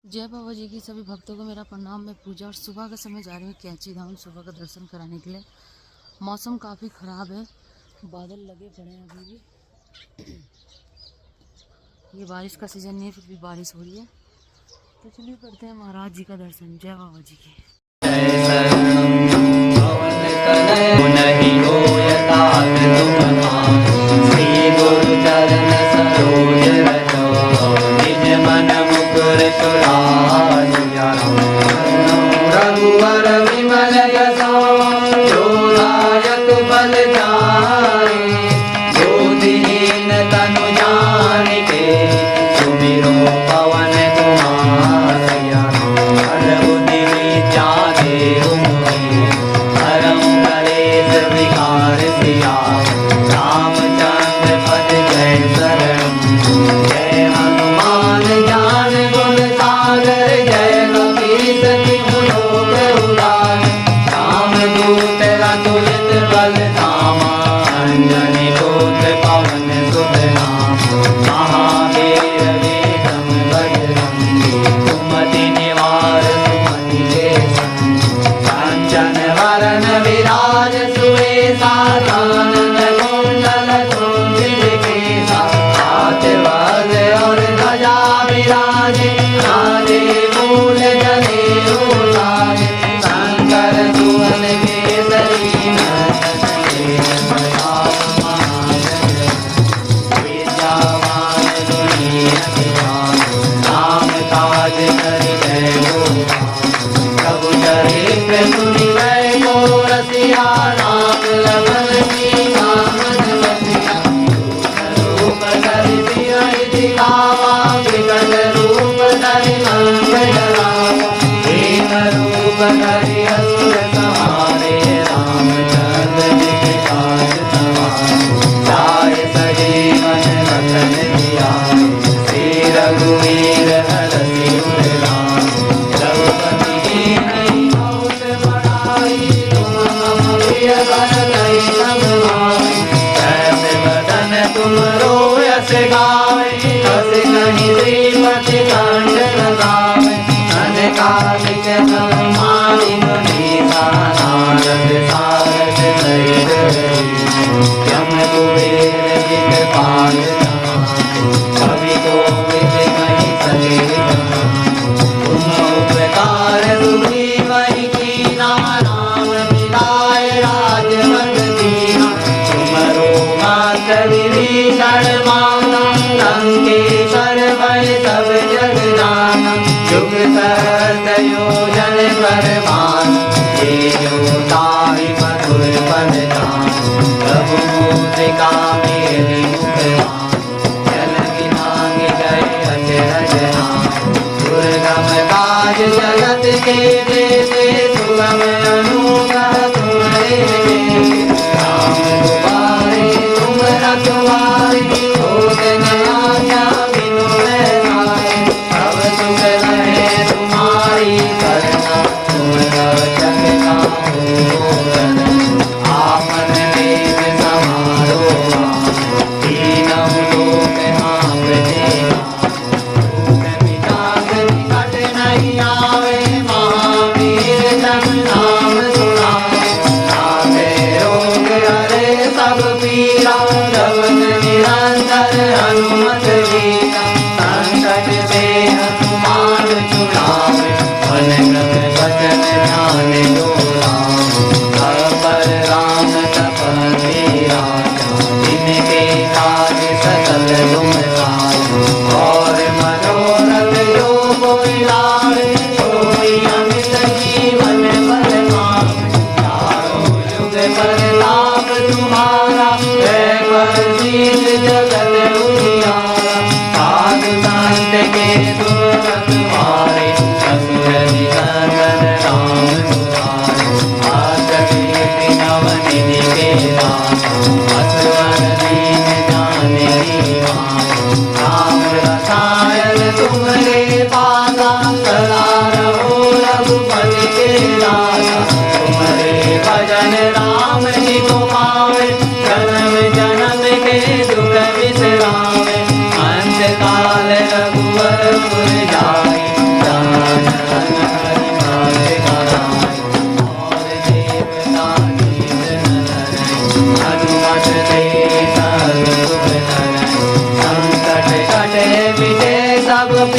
जय बाबा जी की सभी भक्तों को मेरा प्रणाम। मैं पूजा और सुबह का समय जा रही हूँ कैंची धाम सुबह का दर्शन कराने के लिए। मौसम काफ़ी ख़राब है, बादल लगे पड़े हैं अभी भी। ये बारिश का सीज़न नहीं है, फिर भी बारिश हो रही है। तो चलिए करते हैं महाराज जी का दर्शन। जय बाबा जी की। रघुवर विमल यशो जोदायक बल जाए, ज्योतिहीन तनु जानिके सुमिरो पवन कुमार। हर बुद्धि विद्या देहु मोहि, हरहु कलेश विकार सिया। रामचंद्र पद जय शरण, जय हनुमान ज्ञान गुण सागर। जय कपीस तिहु लोक उजागर, रामदूत अतुलित बल धामा। अंजनी पुत्र पवन सुत नामा, महावीर विक्रम बजरंगी। सुमति निवार सुमति के संगी, कांचन वरन विराज सुवेशा। कानन कुंडल कुंचित केसा, हाथ वज्र और ध्वजा विराजे। राजे मूल जनेऊ साजे, शंकर सुवन केसरी नंदन। तेज प्रताप महाजगबंदन, विद्यावान गुणी अति चातुर। राम काज करिबे को आतुर, प्रभु चरित्र सुनिबे को रसिया। राम लखन सीता मन बसिया, रूप धरि सियहि दिखावा। विकट रूप धरि मंगल गावा, दीन रूप धरि असुर संहारे। रामचंद्र जी के काज सवारे, लाए सजीवन लखन जियाए। श्री रघुवीर हरषि उर लाए, रघुपति कीन्ही बहुत बड़ाई। तुम मम प्रिय भरत सब भाई, कैसे बदन तुम रोयस गावे। हस कहीं श्रीमति कंठ लगावे, अनकालिक समाधि मुनीसा। नारद सारद सहित यम कुबेर जित पाल समाये, कवि कोविद कहि सके तुम उपकार सुग्रीवहि कीना। राम मिलाए राजपद दीना, तुमरो मात्र विभीषण माना। लंकेश्वर भय सब जग जाना, युग सहस्र योजन पर भानु। जेयो ताहि मधुर पद जानु, प्रभु मुद्रिका मेलि मुख भानु। जल बिलांग गए अचरज नाहि, दुर्गम काज जगत के जेते। सुगम अनुग्रह तुम्हारे जेते, राम दुआरे तुम रखवारे। होत न आज्ञा बिनु पैसारे, अब सुख रहे तुम्हारी करना। तुम रक्षक काहू डरना, आपन तेज समारो आन। तीनहुं लोक हाँकते भूख पिशाच निकट नहीं आवे। महावीर जन नाम सुनावे, नाथे रोग हरे सब पीरा। जपत निरंतर हनुमत वीरा, संकट ते हनुमान छुड़ावे। मन क्रम वचन ध्यान जो लावे, पर राम तपस्वी राजा। जिनके काज सकल तुम साजा, और मनोरथ जो कोई लावे। सोई अमित जीवन फल पावे, चारों युग प्रताप तुम्हारा। जय प्रसिद्ध जगत उजियारा, साधु संत के तुम रखवारे। असुर निकंदन राम दुलारे, मात कीर्ति नव निधि के दाता। असवर दीन जाने माता, राम रसायन तुम्हारे पासा।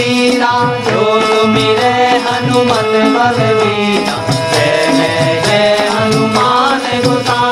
लीला जो सुमिरे हनुमत बलबीरा जय जय जय हनुमान गोसाई